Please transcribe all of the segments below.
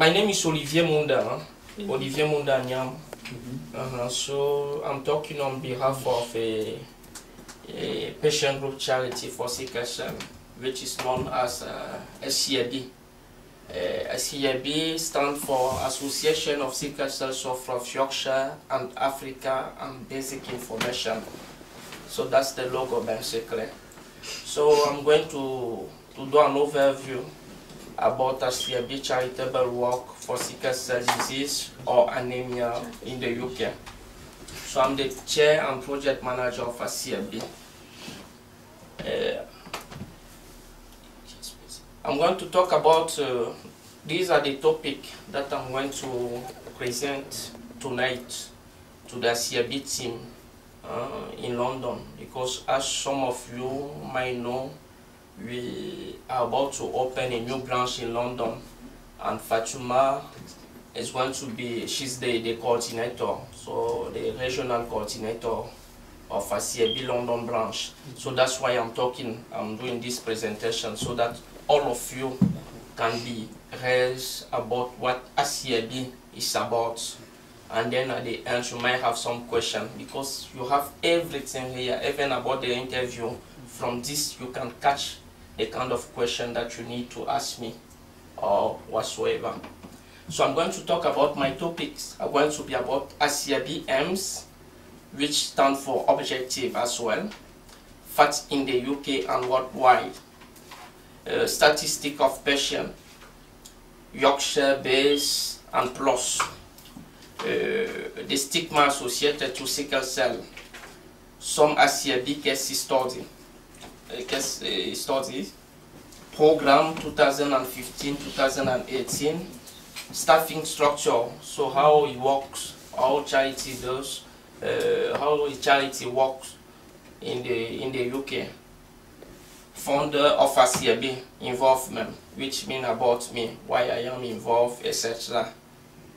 My name is Olivier Munda, Olivier Munda Nyam. So I'm talking on behalf of a patient group charity for sickle cell, which is known as SCAB. SCAB stands for Association of Sickle Cell Sufferers of Yorkshire and Africa and Basic Information. So that's the logo basically. So I'm going to do an overview about SCAB charitable work for sickle cell disease or anemia in the UK. So I'm the chair and project manager of SCAB. I'm going to talk about, these are the topics that I'm going to present tonight to the SCAB team in London, because as some of you might know, we are about to open a new branch in London, and Fatuma is going to be, she's the coordinator, so the regional coordinator of SCAB London branch. So that's why I'm doing this presentation, so that all of you can be raised about what SCAB is about. And then at the end you might have some question, because you have everything here, even about the interview. From this you can catch the kind of question that you need to ask me or whatsoever. So I'm going to talk about my topics. I'm going to be about SCAB aims, which stand for objective as well, facts in the UK and worldwide, statistic of patient, Yorkshire base and plus, the stigma associated to sickle cell, some SCAB case studies, program 2015-2018, staffing structure, so how it works, how charity does, how charity works in the UK, founder of SCAB involvement, which means about me, why I am involved, etc.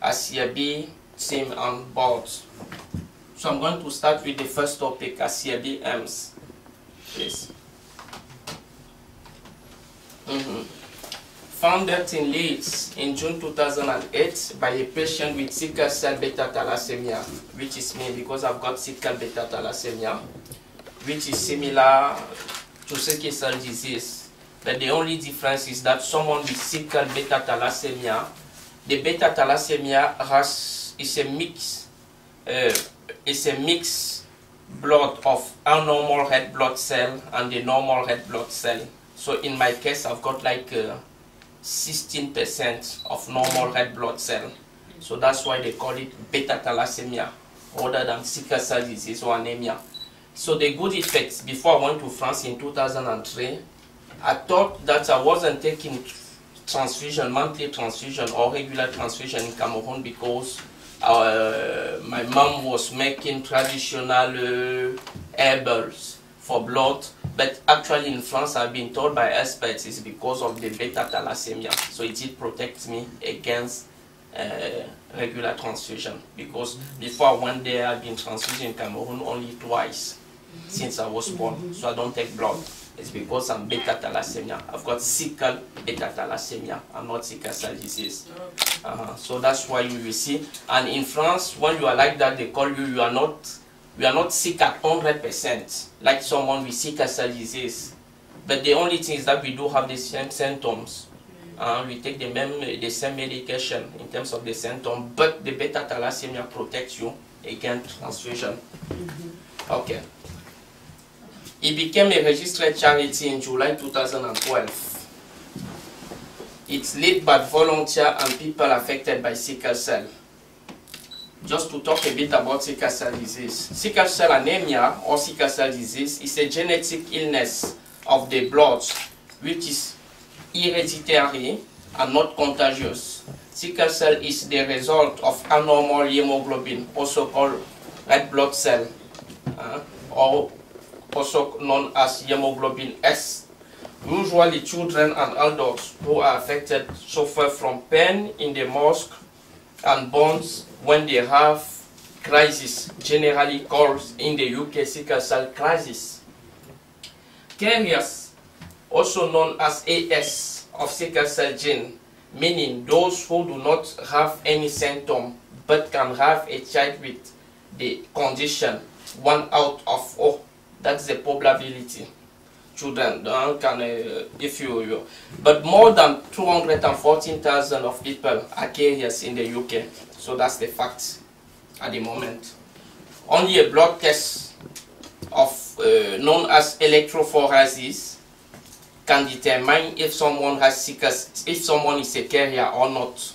SCAB team and board. So I'm going to start with the first topic, SCAB aims, please. Founded in Leeds in June 2008 by a patient with sickle cell beta thalassemia, which is me, because I've got sickle beta thalassemia, which is similar to sickle cell disease. But the only difference is that someone with sickle beta thalassemia, the beta thalassemia is a mixed blood of abnormal red blood cell and the normal red blood cell. So in my case, I've got like 16% of normal red blood cell. So that's why they call it beta thalassemia rather than sickle cell disease or anemia. So the good effects, before I went to France in 2003, I thought that I wasn't taking transfusion, monthly transfusion or regular transfusion in Cameroon, because my mom was making traditional herbals for blood. But actually in France, I've been told by experts it's because of the beta thalassemia. So it did protect me against regular transfusion, because before I went there, I've been transfused in Cameroon only twice since I was born. So I don't take blood. It's because I'm beta thalassemia. I've got sickle beta thalassemia. I'm not sickle cell disease. So that's why you will see. And in France, when you are like that, they call you are not sick at 100%, like someone with sickle cell disease. But the only thing is that we do have the same symptoms. We take the same medication in terms of the symptoms, but the beta thalassemia protects you against transfusion. Okay. It became a registered charity in July 2012. It's led by volunteers and people affected by sickle cell. Just to talk a bit about sickle cell disease. Sickle cell anemia or sickle cell disease is a genetic illness of the blood which is hereditary and not contagious. Sickle cell is the result of abnormal hemoglobin, also called red blood cell, or also known as hemoglobin S. Usually children and adults who are affected suffer from pain in the muscle and bones when they have crisis, generally called in the UK sickle cell crisis. Carriers, also known as AS of sickle cell gene, meaning those who do not have any symptom but can have a child with the condition, 1 out of 4. That's the probability. Children can, but more than 214,000 of people are carriers in the UK. So that's the fact at the moment. Only a blood test of known as electrophoresis can determine if someone has sickle, if someone is a carrier or not.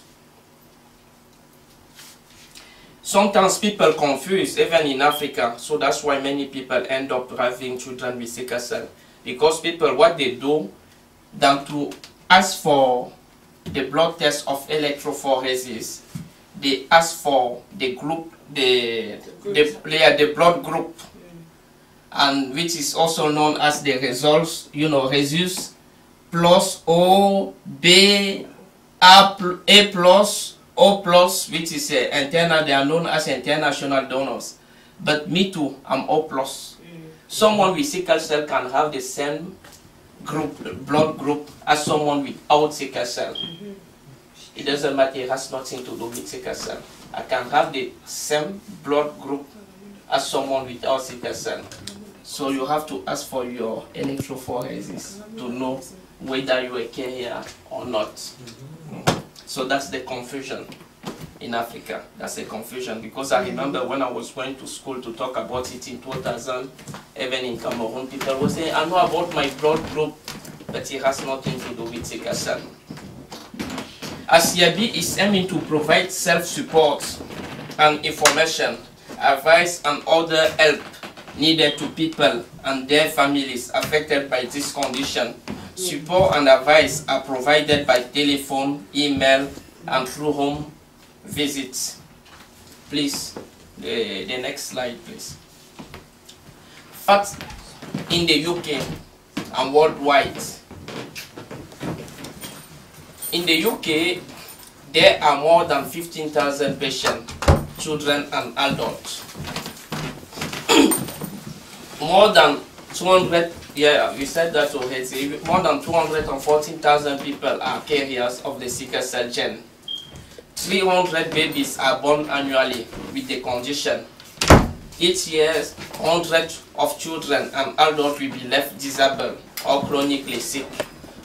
Sometimes people confuse, even in Africa, so that's why many people end up having children with sickle cell. Because people, what they do, than to ask for the blood test of electrophoresis, they ask for the group, the blood group, and which is also known as the results, rhesus plus O, B, A plus, O plus, which is internal, they are known as international donors. But me too, I'm O plus. Someone with sickle cell can have the same blood group as someone without sickle cell. It doesn't matter, it has nothing to do with sickle cell. I can have the same blood group as someone without sickle cell. So you have to ask for your electrophoresis to know whether you are a carrier or not. So that's the confusion in Africa. That's a confusion, because I remember when I was going to school to talk about it in 2000, even in Cameroon, people were saying, I know about my blood group, but it has nothing to do with sickle cell. ASIABI is aiming to provide self-support and information, advice and other help needed to people and their families affected by this condition. Support and advice are provided by telephone, email, and through home visits. Please, the next slide, please. Facts in the UK and worldwide. In the UK, there are more than 15,000 patients, children and adults. More than 200, we said that already, more than 214,000 people are carriers of the sickle cell gene. 300 babies are born annually with the condition. Each year, hundreds of children and adults will be left disabled or chronically sick.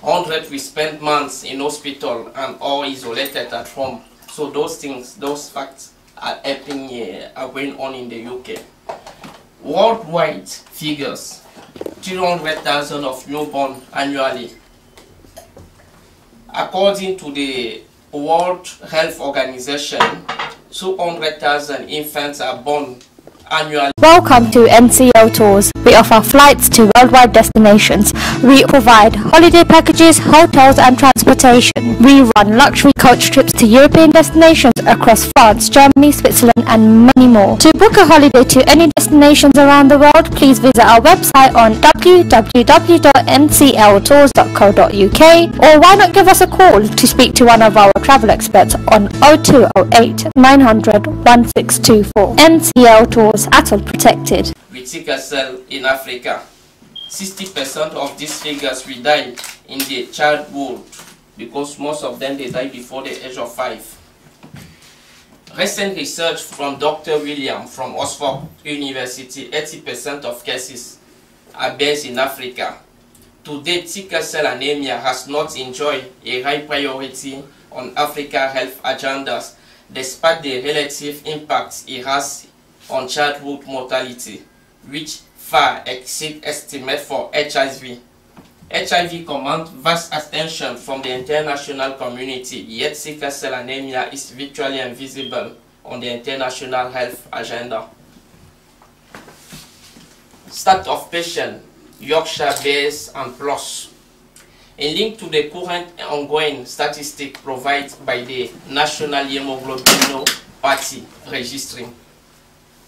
Hundreds will spend months in hospital and or isolated at home. So those things, those facts are going on in the UK. Worldwide figures, 300,000 of newborn annually. According to the World Health Organization, 200,000 infants are born annually. Welcome to NCL Tours. We offer flights to worldwide destinations. We provide holiday packages, hotels and transportation. We run luxury coach trips to European destinations across France, Germany, Switzerland and many more. To book a holiday to any destinations around the world, please visit our website on www.ncltours.co.uk, or why not give us a call to speak to one of our travel experts on 0208 900 1624. NCL Tours, ATOL protected. With sickle cell in Africa, 60% of these figures will die in the childhood, because most of them they die before the age of 5. Recent research from Dr. William from Oxford University, 80% of cases are based in Africa. To date, sickle cell anemia has not enjoyed a high priority on Africa health agendas, despite the relative impact it has on childhood mortality, which far exceed estimates for HIV. HIV commands vast attention from the international community, yet sickle cell anemia is virtually invisible on the international health agenda. Stat of patient, Yorkshire base and plus. A link to the current ongoing statistic provided by the National Hemoglobinopathy Registry.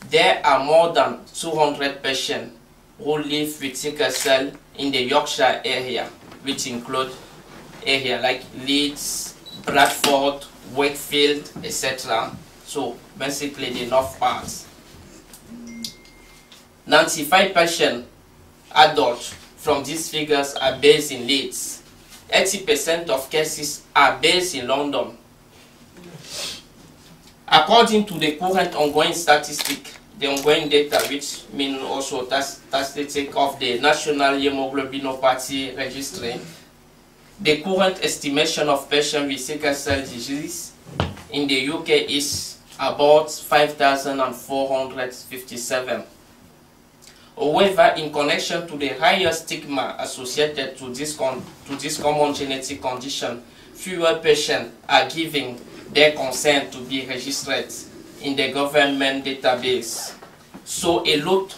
There are more than 200 patients who live with sickle cell in the Yorkshire area, which include areas like Leeds, Bradford, Wakefield, etc. So basically the north parts. 95 patients, adults, from these figures are based in Leeds. 80% of cases are based in London. According to the current ongoing statistic, the ongoing data, which mean also statistic of the National Hemoglobinopathy Registry, the current estimation of patients with sickle cell disease in the UK is about 5,457. However, in connection to the higher stigma associated to this common genetic condition, fewer patients are giving their consent to be registered in the government database. So a lot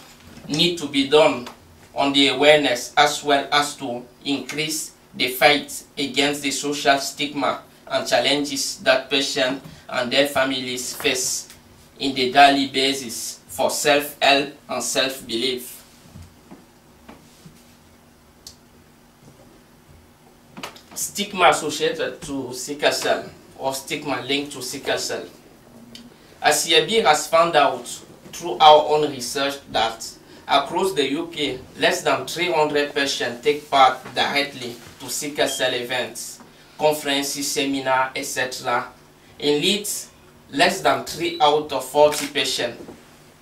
need to be done on the awareness as well as to increase the fight against the social stigma and challenges that patients and their families face in the daily basis for self-help and self-belief. Stigma associated to sickle cell or stigma linked to sickle cell. ACIAB has found out through our own research that across the UK, less than 300 patients take part directly to sickle cell events, conferences, seminars, etc. In Leeds, less than 3 out of 40 patients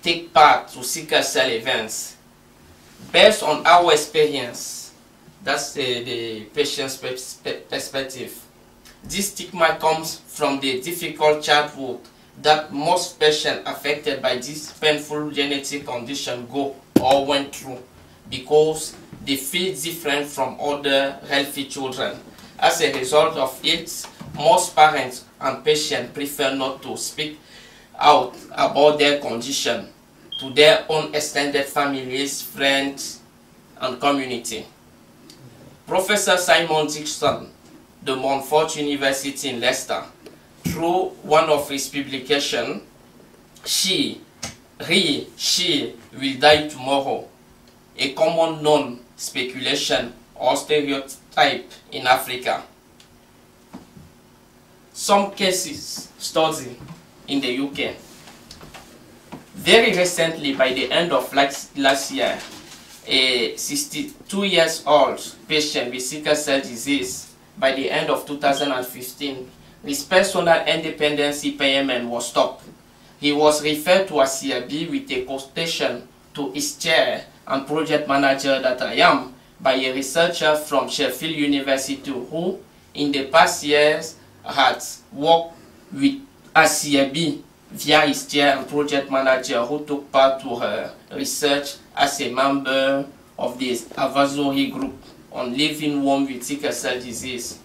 take part to sickle cell events. Based on our experience, that's the patient's perspective. This stigma comes from the difficult childhood that most patients affected by this painful genetic condition go or went through, because they feel different from other healthy children. As a result of it, most parents and patients prefer not to speak out about their condition to their own extended families, friends, and community. Professor Simon Dixon, the Montfort University in Leicester, through one of his publications, She Will Die Tomorrow, a common known speculation or stereotype in Africa. Some cases studied in the UK. Very recently, by the end of last year, a 62-year-old patient with sickle cell disease, by the end of 2015, his personal independence payment was stopped. He was referred to ACIAB with a quotation to his chair and project manager that I am by a researcher from Sheffield University who, in the past years, had worked with ACIAB via his chair and project manager who took part to her research as a member of the Avazori group on living warm with sickle cell disease.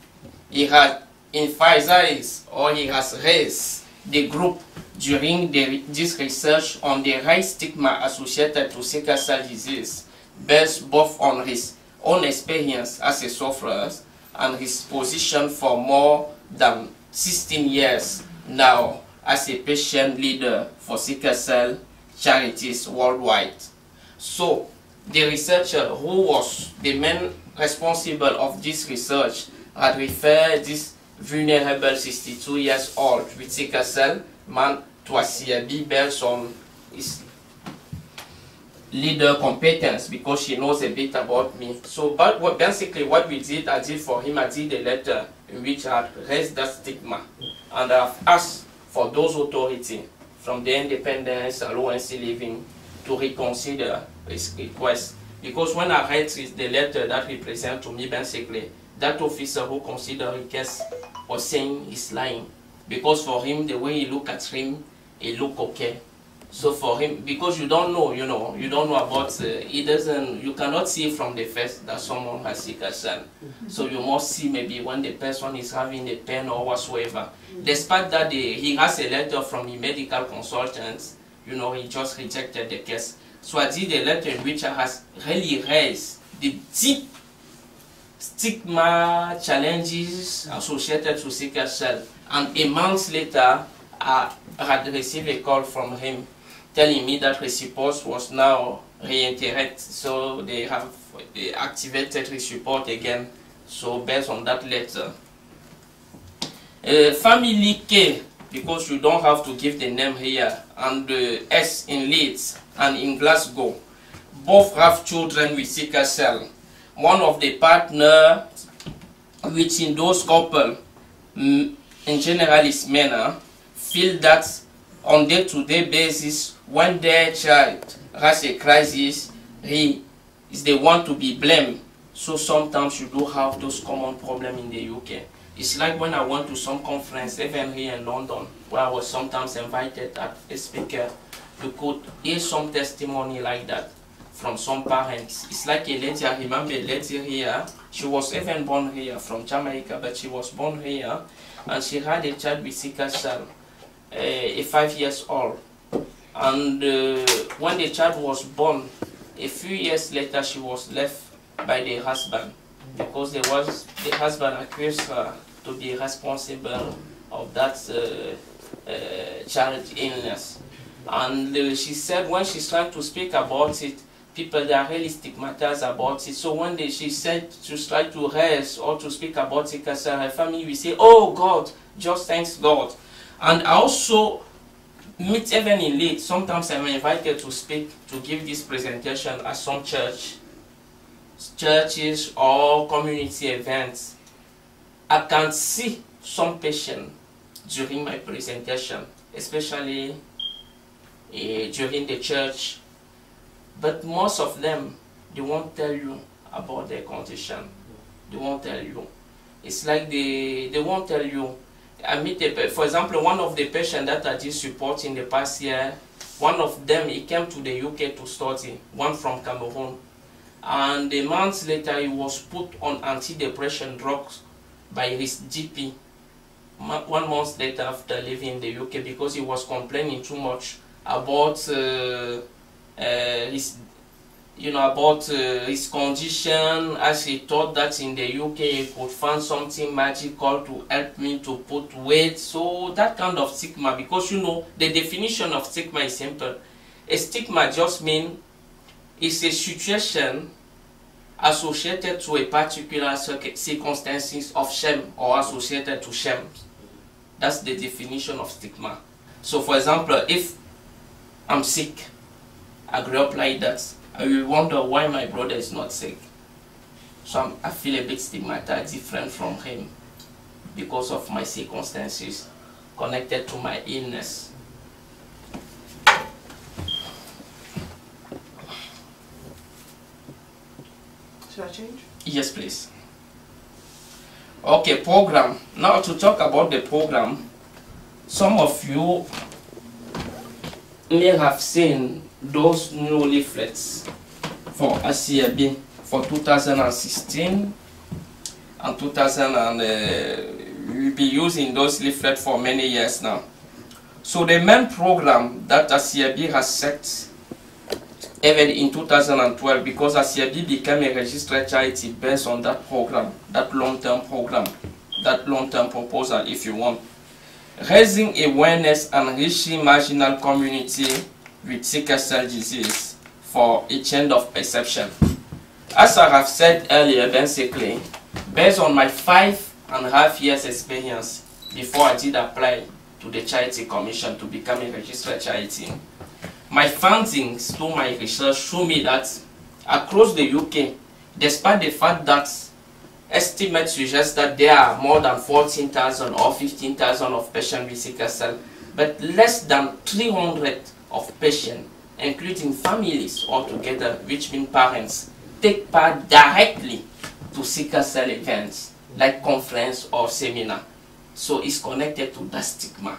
He had emphasized, or he has raised the group during this research on the high stigma associated to sickle cell disease, based both on his own experience as a sufferer and his position for more than 16 years now as a patient leader for sickle cell charities worldwide. So, the researcher who was the main responsible of this research had referred this vulnerable 62-year-old with sickle cell man to ACIAB based on his leader competence, because she knows a bit about me. So basically what we did, I did for him, I did a letter in which I raised that stigma, and I've asked for those authorities from the Independence and Allowance Living to reconsider his request. Because when I read the letter that he presented to me, basically, that officer who considered his case was saying he's lying. Because for him, the way he looked at him, he looked okay. So for him, because you don't know, you don't know about, you cannot see from the face that someone has sickle cell. So you must see maybe when the person is having a pain or whatsoever. Despite that, he has a letter from the medical consultant, he just rejected the case. So I did a letter in which I has really raised the deep stigma challenges associated to sickle cell. And a month later, I had received a call from him telling me that his report was now reiterated. So they have activated his report again. So based on that letter. Family K, because you don't have to give the name here, and S in Leeds and in Glasgow, both have children with sickle cell. One of the partners which in those couple, in general is men, feel that on day-to-day basis, when their child has a crisis, he is the one to be blamed. So sometimes you do have those common problems in the UK. It's like when I went to some conference, even here in London, where I was sometimes invited as a speaker, you could hear some testimony like that from some parents. It's like a lady, I remember a lady here, she was even born here from Jamaica, but she was born here, and she had a child with sickle cell, a 5 years old. And when the child was born, a few years later, she was left by the husband, because the husband accused her to be responsible of that child illness. And she said when she's trying to speak about it, people, they are really stigmatized about it. So one day she said to try to raise or to speak about it, because her family will say, oh God, just thanks God. And I also meet even in late, sometimes I'm invited to speak, to give this presentation at some churches or community events. I can see some patients during my presentation, especially during the church, but most of them, they won't tell you about their condition. They won't tell you. It's like they won't tell you. I meet for example, one of the patients that I did support in the past year, one of them, he came to the UK to study, one from Cameroon. And a month later, he was put on antidepressant drugs by his GP. 1 month later, after leaving in the UK, because he was complaining too much about his condition, as he thought that in the UK he could find something magical to help me to put weight. So that kind of stigma, because you know the definition of stigma is simple. A stigma just means it's a situation associated to a particular circumstances of shame or associated to shame. That's the definition of stigma. So for example, if I'm sick, I grew up like that, I will wonder why my brother is not sick. So I feel a bit stigmatized, different from him, because of my circumstances connected to my illness. Should I change? Yes, please. Okay, program. Now to talk about the program, some of you may have seen those new leaflets for ACAB for 2016 and 2000, we'll be using those leaflets for many years now. So the main program that ACAB has set, even in 2012, because ACAB became a registered charity based on that program, that long-term program, that long-term proposal, if you want. Raising awareness and reaching marginal community with sickle cell disease for a change of perception. As I have said earlier, basically, based on my 5.5 years experience before I did apply to the Charity Commission to become a registered charity, my findings through my research show me that across the UK, despite the fact that estimates suggest that there are more than 14,000 or 15,000 of patients with sickle cell, but less than 300 of patients, including families altogether, which mean parents, take part directly to sickle cell events like conference or seminar. So it's connected to that stigma,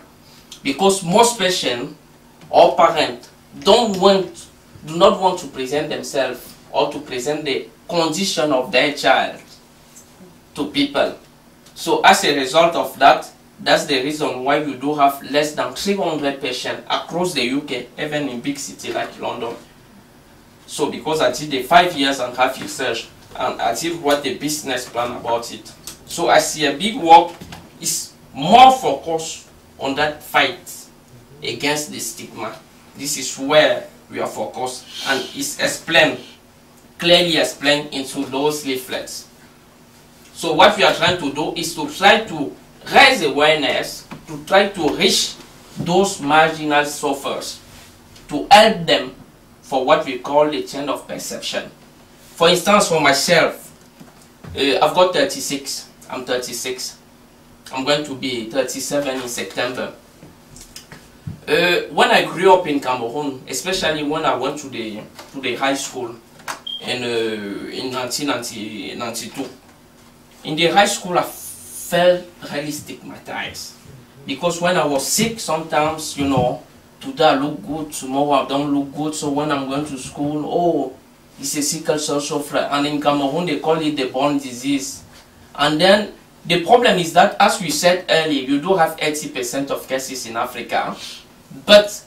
because most patients or parents do not want to present themselves or to present the condition of their child to people. So as a result of that, that's the reason why we do have less than 300 patients across the UK, even in big cities like London. So because I did the 5.5 years research and I did write a business plan about it. So I see a big work is more focused on that fight against the stigma. This is where we are focused, and it's explained, clearly explained into those leaflets. So what we are trying to do is to try to raise awareness, to try to reach those marginal sufferers, to help them for what we call the change of perception. For instance, for myself, I've got 36. I'm 36. I'm going to be 37 in September. When I grew up in Cameroon, especially when I went to the high school in 1992, in the high school I felt really stigmatized. Because when I was sick, sometimes, you know, today I look good, tomorrow I don't look good. So when I'm going to school, oh, it's a sickle cell sufferer. And in Cameroon, they call it the born disease. And then the problem is that, as we said earlier, you do have 80% of cases in Africa, but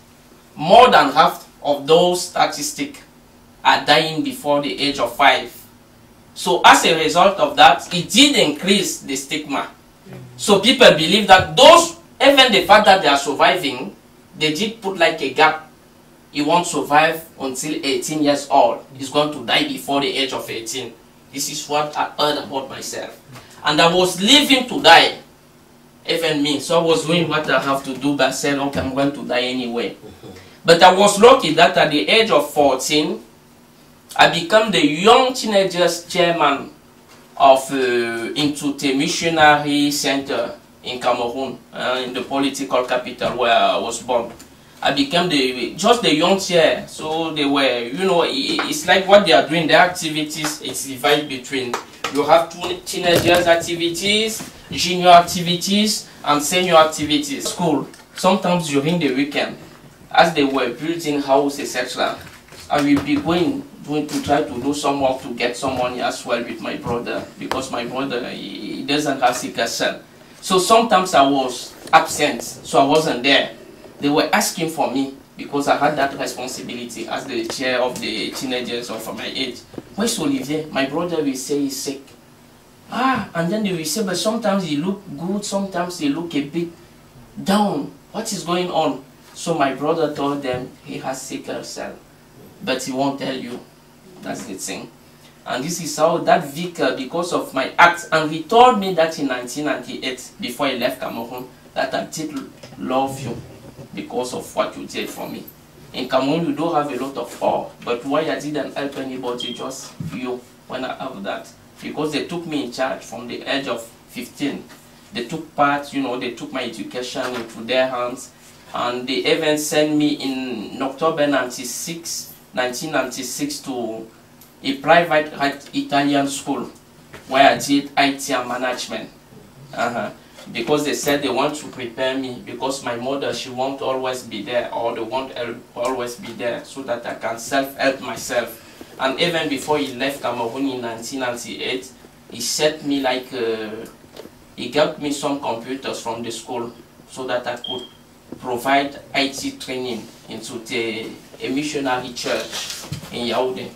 more than half of those statistics are dying before the age of 5. So as a result of that, it did increase the stigma. So people believe that those, even the fact that they are surviving, they did put like a gap. He won't survive until 18 years old. He's going to die before the age of 18. This is what I heard about myself. And I was living to die, even me. So I was doing what I have to do, but I said, okay, I'm going to die anyway. But I was lucky that at the age of 14, I became the young teenagers chairman of Intute Missionary Center in Cameroon, in the political capital where I was born. I became just the young chair. So they were, you know, it's like what they are doing, their activities, it's divided between, you have teenagers activities, junior activities, and senior activities. School, sometimes during the weekend, as they were building houses, etc., I will be going to try to do some work to get some money as well with my brother, because my brother, he doesn't have sickle cell. So sometimes I was absent, so I wasn't there. They were asking for me because I had that responsibility as the chair of the teenagers of my age. Where's Olivier? My brother will say he's sick. And then they will say, but sometimes he look good, sometimes he look a bit down. What is going on? So my brother told them he has sickle cell, but he won't tell you. That's the thing. And this is how that vicar, because of my act, and he told me that in 1998, before he left Cameroon, that I did love you because of what you did for me. In Cameroon, you do have a lot of awe, but why I didn't help anybody, just you, when I have that. Because they took me in charge from the age of 15. They took part, you know, they took my education into their hands, and they even sent me in October 1996 to a private Italian school where I did IT and management. Because they said they want to prepare me, because my mother, she won't always be there, or they won't always be there, so that I can self-help myself. And even before he left Cameroon in 1998, he sent me like, he got me some computers from the school so that I could provide IT training into a missionary church in Yaoundé.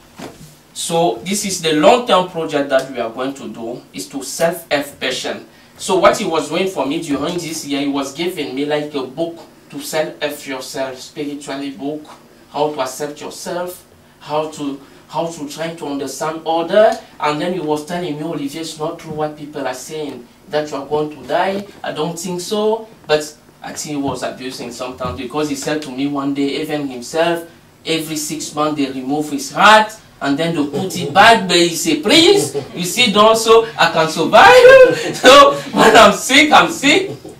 So this is the long-term project that we are going to do, is to self-help patients. So what he was doing for me during this year, he was giving me like a book to self-help yourself, spiritually book, how to accept yourself, how to try to understand other. And then he was telling me, Olivier, it's not true what people are saying, that you are going to die. I don't think so. But I think he was abusing sometimes, because he said to me one day, even himself, every 6 months they remove his heart, and then they put it back, but he say, please, you see, also I can survive. So when I'm sick,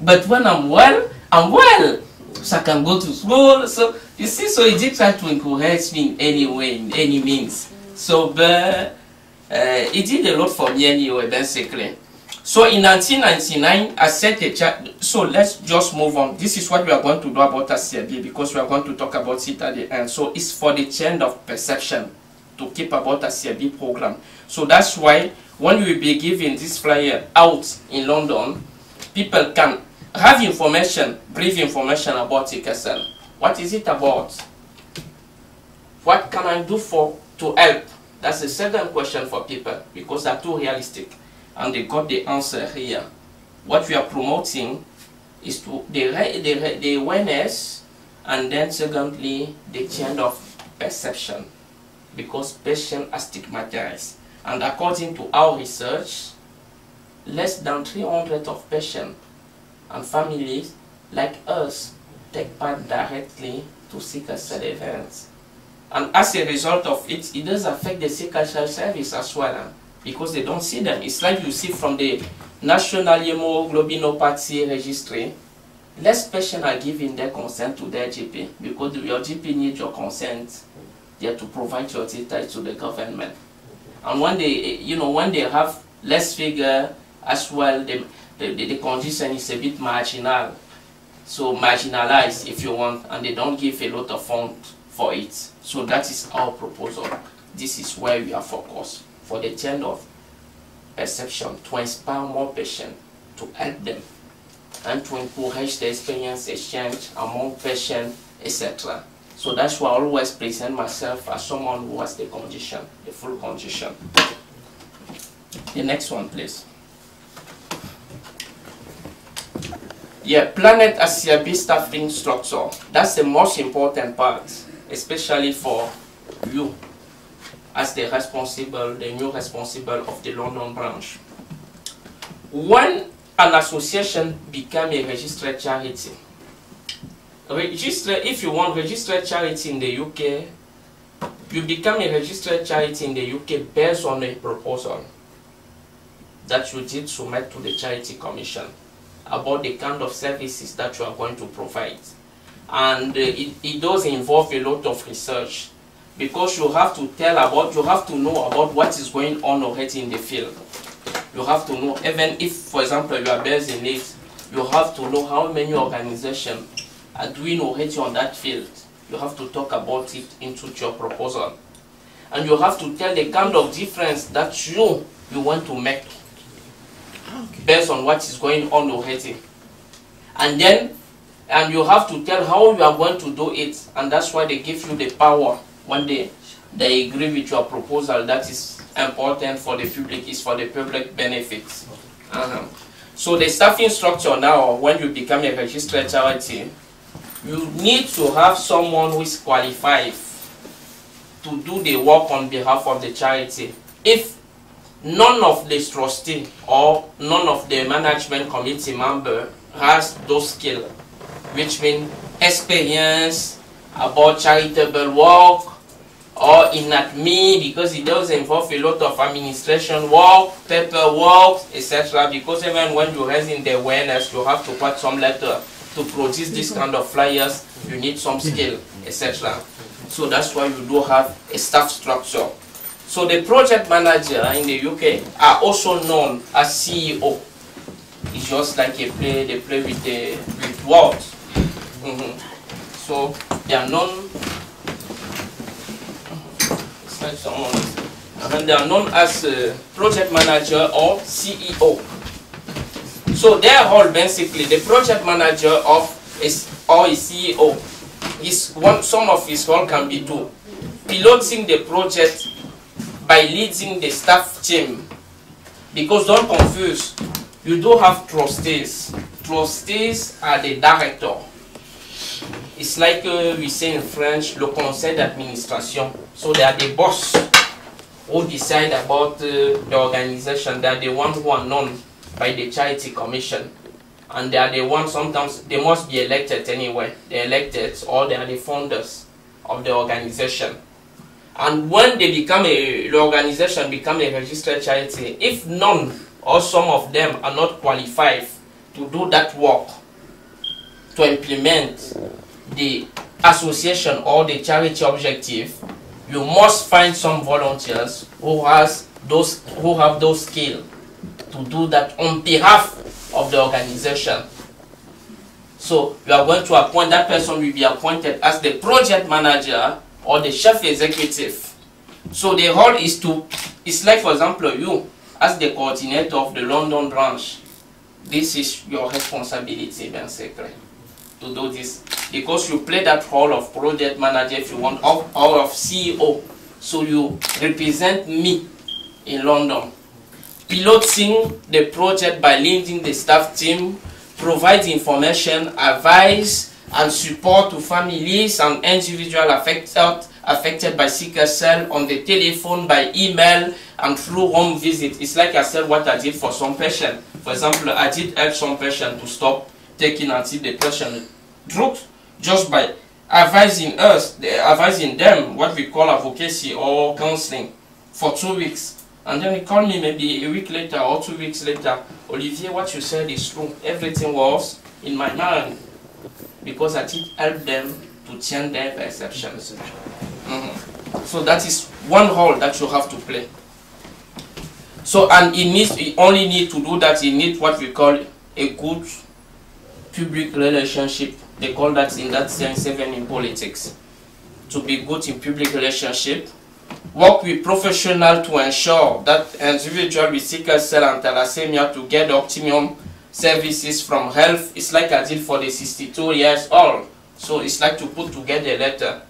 but when I'm well, I'm well. So I can go to school. So you see, so he did try to encourage me in any way, in any means. So but he did a lot for me anyway, basically. So in 1999, I set a chart. So let's just move on. This is what we are going to do about ACIAB, because we are going to talk about it at the end. So it's for the change of perception to keep about ACIAB program. So that's why when we will be giving this flyer out in London, people can have information, brief information about sickle cell. What is it about? What can I do to help? That's the second question for people, because they're too realistic. And they got the answer here. What we are promoting is to the awareness, and then secondly, the change of perception, because patients are stigmatized. And according to our research, less than 300 of patients and families like us take part directly to sickle cell events. And as a result of it, it does affect the sickle cell service as well, because they don't see them. It's like you see from the national hemoglobinopathy registry, less patients are giving their consent to their GP because your GP needs your consent there to provide your data to the government. And when they, when they have less figure as well, the condition is a bit marginal. So marginalized, if you want, and they don't give a lot of funds for it. So that is our proposal. This is where we are focused for the change of perception, to inspire more patients, to help them, and to encourage the experience exchange among patients, etc. So that's why I always present myself as someone who has the condition, the full condition. The next one, please. Yeah, Planet ASIAB staffing structure. That's the most important part, especially for you as the new responsible of the London branch. When an association becomes a registered charity, if you want registered charity in the UK, you become a registered charity in the UK based on a proposal that you did submit to the Charity Commission about the kind of services that you are going to provide. And it does involve a lot of research, because you have to know about what is going on already in the field. You have to know, even if, for example, you are based in it, you have to know how many organizations are doing already on that field. You have to talk about it into your proposal. And you have to tell the kind of difference that you want to make based on what is going on already. And you have to tell how you are going to do it, and that's why they give you the power when they agree with your proposal. That is important for the public, is for the public benefits. So the staffing structure now, when you become a registered charity, you need to have someone who is qualified to do the work on behalf of the charity. If none of the trustee or none of the management committee member has those skills, which means experience about charitable work, or in admin, because it does involve a lot of administration work, paperwork, etc. Because even when you're raising the awareness, you have to put some letter to produce this kind of flyers. You need some skill, etc. So that's why you do have a staff structure. So the project manager in the UK are also known as CEO. It's just like they play with words. So they are known. It's like someone, and they are known as project manager or CEO. So they are all basically the project manager or a CEO. Some of his role can be to piloting the project by leading the staff team. Because don't confuse, you do have trustees. Trustees are the director. It's like we say in French, le conseil d'administration. So they are the boss who decide about the organization. They are the ones who are known by the Charity Commission. And they are the ones, sometimes they must be elected anyway. They're elected, or they are the founders of the organization. And when they become the organization become a registered charity, if none or some of them are not qualified to do that work, to implement the association or the charity objective, you must find some volunteers who have those skills to do that on behalf of the organization. So you are going to appoint, that person will be appointed as the project manager or the chief executive. So the role is it's like, for example, you as the coordinator of the London branch, this is your responsibility, basically, to do this, because you play that role of project manager, if you want, or of CEO. So you represent me in London, piloting the project by leading the staff team, provide information, advice, and support to families and individuals affected by sickle cell on the telephone, by email, and through home visit. It's like I said what I did for some patients. For example, I did help some patients to stop taking antidepressant drugs just by advising them what we call advocacy or counseling for 2 weeks. And then he called me maybe a week later or 2 weeks later. Olivier, what you said is true. Everything was in my mind. Because I did help them to change their perceptions. So that is one role that you have to play. So, and he only need to do that, he needs what we call a good public relationship. They call that in that sense even in politics. To be good in public relationship, work with professionals to ensure that individuals with sickle cell and thalassemia to get optimum services from health. It's like I did for the 62 years old. So it's like to put together a letter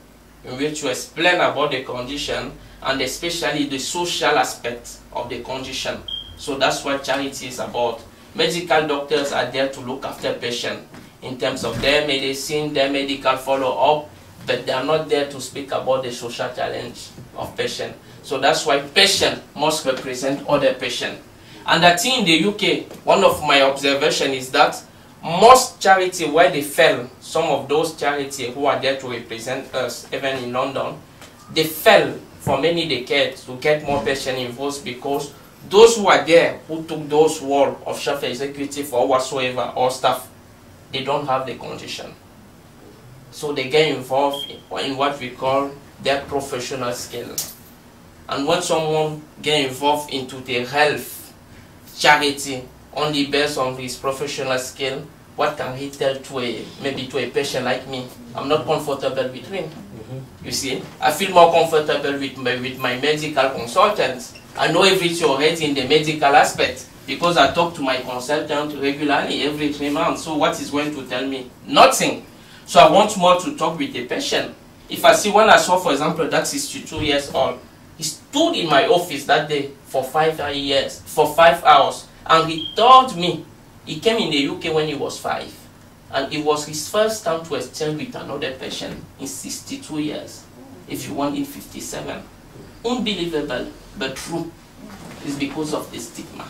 in which you explain about the condition and especially the social aspect of the condition. So that's what charity is about. Medical doctors are there to look after patients in terms of their medicine, their medical follow-up, but they are not there to speak about the social challenge of patients. So that's why patients must represent other patients. And I think in the UK, one of my observations is that most charity where they fail, some of those charities who are there to represent us, even in London, they fail for many decades to get more patients involved because those who are there, who took those roles of chief executive or whatsoever, or staff, they don't have the condition. So they get involved in what we call their professional skill. And when someone gets involved into the health charity only based on his professional skill, what can he tell to maybe to a patient like me? I'm not comfortable with him. You see, I feel more comfortable with my medical consultants. I know everything already in the medical aspect because I talk to my consultant regularly every 3 months. So what is going to tell me? Nothing. So I want more to talk with the patient. If I see when I saw, for example, that 62 years old, he stood in my office that day for 5 hours, and he told me he came in the UK when he was 5. And it was his first time to exchange with another patient in 62 years. If you want, in 57. Unbelievable, but true. It's because of the stigma.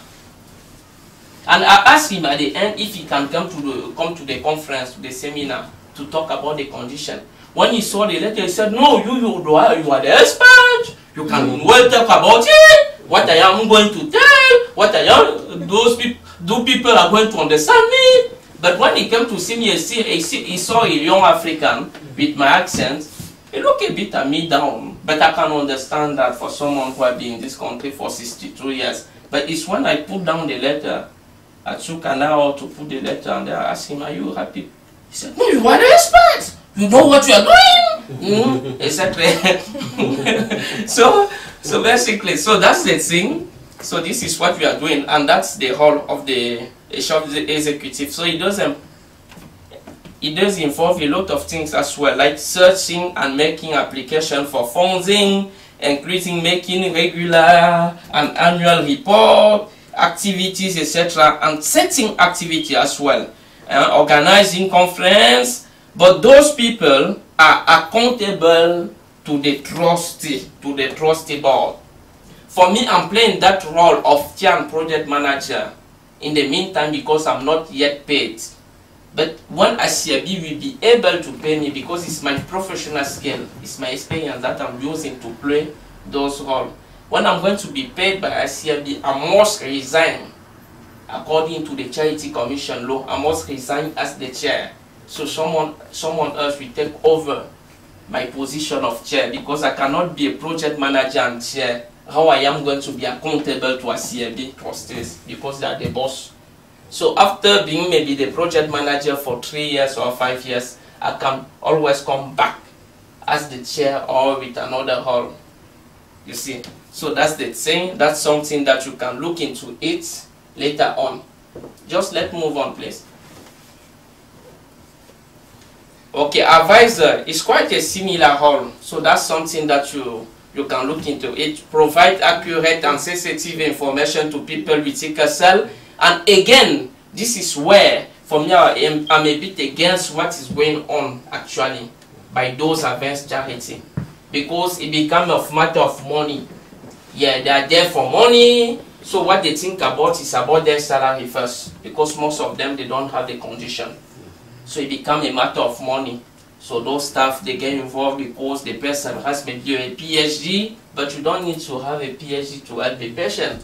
And I asked him at the end if he can come to the conference, to the seminar, to talk about the condition. When he saw the letter, he said, "No, you are the expert. You can well talk about it. What I am going to tell, what I am, those people are going to understand me." But when he came to see me, he saw a young African with my accent. He looked a bit at me down. But I can understand that for someone who has been in this country for 62 years. But it's when I put down the letter, I took an hour to put the letter and I asked him, "Are you happy?" He said, "No, you are the expert. You know what you are doing." Etc. So basically, so that's the thing. So this is what we are doing, and that's the whole of the executive. So it does involve a lot of things as well, like searching and making application for funding, including making regular and annual report, activities, etc., and setting activity as well, organizing conference. But those people are accountable to the trustee board. For me, I'm playing that role of TIAN project manager in the meantime because I'm not yet paid. But when ICRB will be able to pay me because it's my professional skill, it's my experience that I'm using to play those roles. When I'm going to be paid by ICRB, I must resign according to the Charity Commission law. I must resign as the chair. So someone else will take over my position of chair because I cannot be a project manager and chair. How I am going to be accountable to ICRB trustees because they are the boss. So after being maybe the project manager for 3 years or 5 years, I can always come back as the chair or with another role. You see, so that's the thing. That's something that you can look into it later on. Just let's move on, please. Okay, advisor is quite a similar role. So that's something that you can look into it. Provide accurate and sensitive information to people with sickle cell. And again, this is where, for me, I'm a bit against what is going on actually by those advanced charity. Because it becomes a matter of money. Yeah, they are there for money. So what they think about is about their salary first. Because most of them, they don't have the condition. So it becomes a matter of money. So those staff, they get involved because the person has maybe a PhD, but you don't need to have a PhD to help the patient.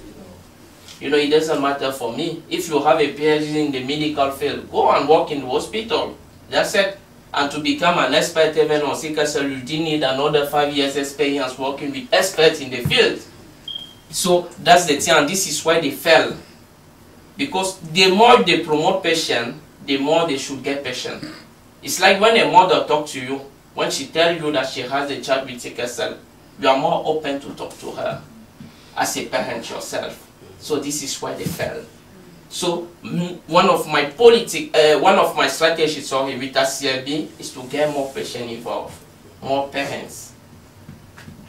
You know, it doesn't matter for me. If you have a PhD in the medical field, go and work in the hospital. That's it. And to become an expert even on sickle cell, you did need another 5 years experience working with experts in the field. So that's the thing, and this is why they fail. Because the more they promote patient, the more they should get patient. It's like when a mother talks to you, when she tells you that she has a child with sickle cell, you are more open to talk to her as a parent yourself. So this is why they fail. So one of my strategies with ACLB is to get more patients involved, more parents,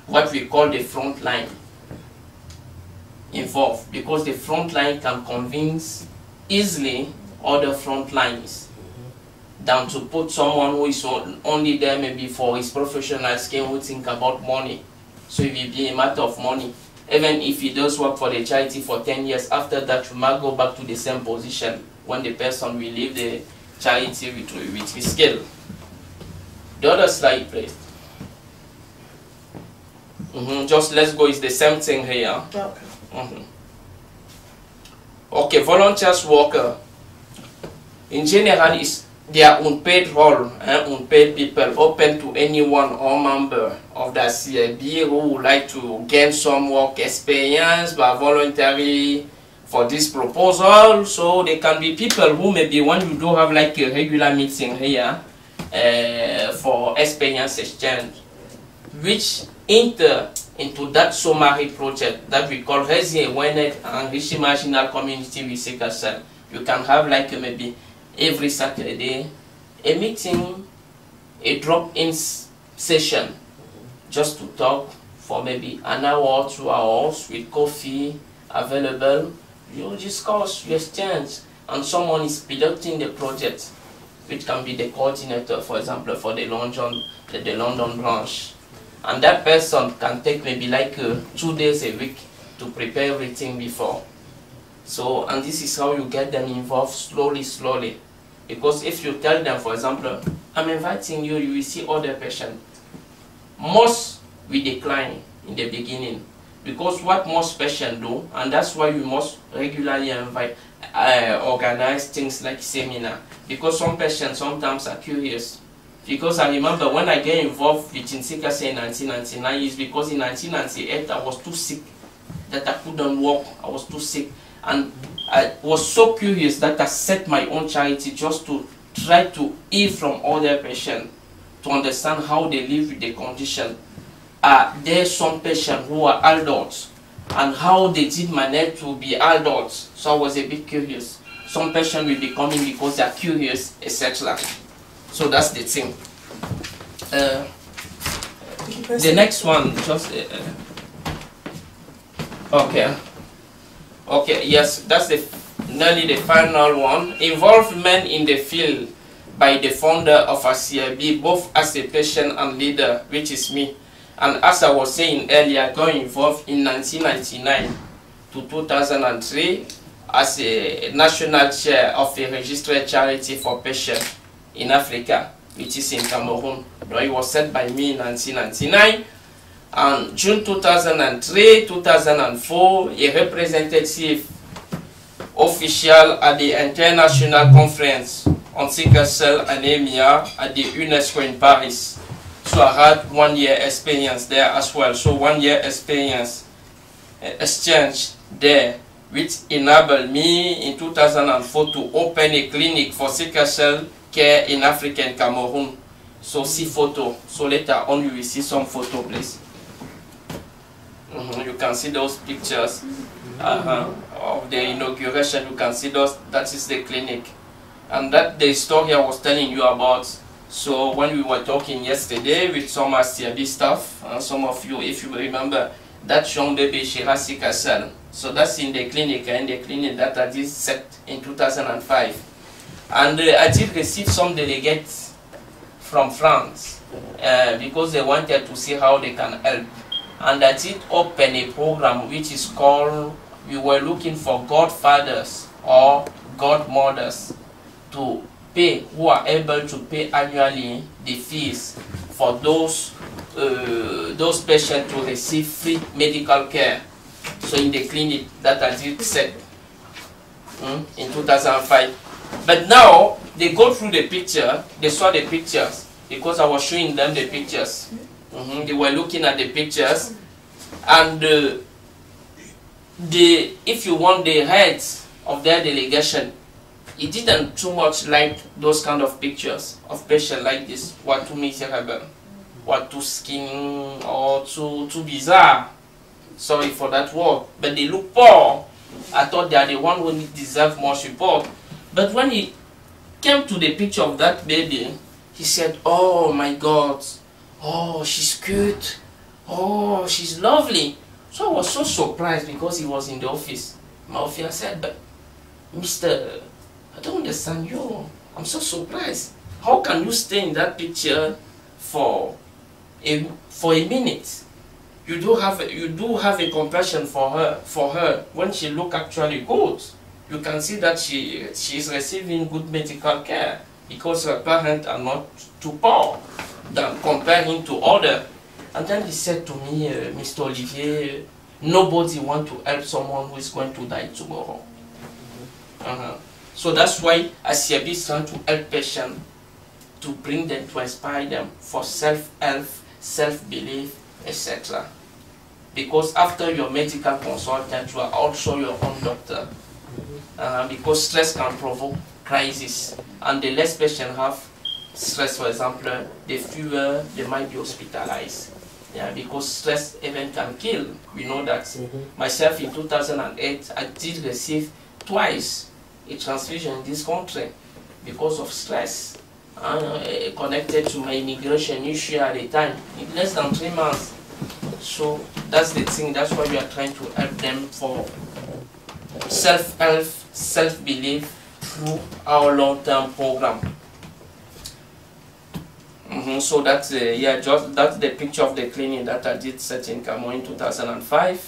what we call the front line involved, because the front line can convince easily other front lines than to put someone who is only there maybe for his professional skill, who think about money. So it will be a matter of money. Even if he does work for the charity for 10 years, after that you might go back to the same position when the person will leave the charity with his skill. The other slide, please. Just let's go, it's the same thing here. Okay. Okay, volunteers worker. In general, is their unpaid role, unpaid people, open to anyone or member of the CLB who would like to gain some work experience by voluntary for this proposal. So they can be people who maybe when you do have like a regular meeting here for experience exchange, which enter into that summary project that we call Raising Awareness and Enriching Marginal Community with Sickle Cell. You can have like maybe every Saturday a meeting, a drop-in session, just to talk for maybe an hour or 2 hours with coffee available. You discuss, you exchange, and someone is piloting the project, which can be the coordinator, for example, for the London branch. And that person can take maybe like 2 days a week to prepare everything before. So, and this is how you get them involved slowly. Because if you tell them, for example, I'm inviting you, you will see other patients. Most will decline in the beginning. Because what most patients do, and that's why we must regularly organize things like seminar. Because some patients sometimes are curious. Because I remember when I get involved with sickle cell in 1999, is because in 1998 I was too sick that I couldn't walk. I was too sick, and I was so curious that I set my own charity just to try to heal from other patients, to understand how they live with the condition. There are some patients who are adults and how they did manage to be adults. So I was a bit curious. Some patients will be coming because they are curious, etc. So that's the thing. The next one, just okay, yes, that's nearly the final one. Involvement in the field by the founder of ACLB, both as a patient and leader, which is me. And as I was saying earlier, I got involved in 1999 to 2003 as a national chair of a registered charity for patients in Africa, which is in Cameroon. It was set by me in 1999. And June 2003, 2004, a representative official at the International Conference on Sickle Cell Anemia at the UNESCO in Paris. So I had 1 year experience there as well. So 1 year experience exchange there, which enabled me in 2004 to open a clinic for sickle cell care in African Cameroon. So see photo. So later on you will see some photo, please. You can see those pictures of the inauguration. You can see those. That is the clinic, and that the story I was telling you about. So when we were talking yesterday with some ACLB staff, some of you, if you remember, that young baby, she has sickle cell. So that's in the clinic, and the clinic that I did set in 2005. And I did receive some delegates from France because they wanted to see how they can help. And I did open a program which is called, we were looking for godfathers or godmothers to pay, who are able to pay annually the fees for those patients to receive free medical care. So in the clinic that I did set in 2005. But now they go through the picture, they saw the pictures because I was showing them the pictures. They were looking at the pictures, and if you want, the heads of their delegation, it didn't too much like those kind of pictures of patients like this, what too miserable, what too skinny, or too bizarre. Sorry for that word, but they look poor. I thought they are the one who deserve more support. But when he came to the picture of that baby, he said, "Oh my God, oh, she's cute, oh, she's lovely." So I was so surprised because he was in the office. My officer said, "But Mr. I don't understand you. I'm so surprised. How can you stay in that picture for a minute? You do have a compassion for her when she look actually good. You can see that she is receiving good medical care because her parents are not too poor than comparing to other." And then he said to me, "Mr. Olivier, nobody want to help someone who is going to die tomorrow." So that's why ACIAB is trying to help patients, to bring them, to inspire them for self-help, self-belief, etc. Because after your medical consultant, you are also your own doctor. Because stress can provoke crisis, and the less patients have stress, for example, the fewer they might be hospitalized. Yeah, because stress even can kill. We know that. Myself in 2008, I did receive twice a transfusion in this country because of stress connected to my immigration issue at the time in less than 3 months. So that's the thing. That's why we are trying to help them for self-help, self-belief through our long-term program. So that's that's the picture of the clinic that I did set in Cameroon in 2005.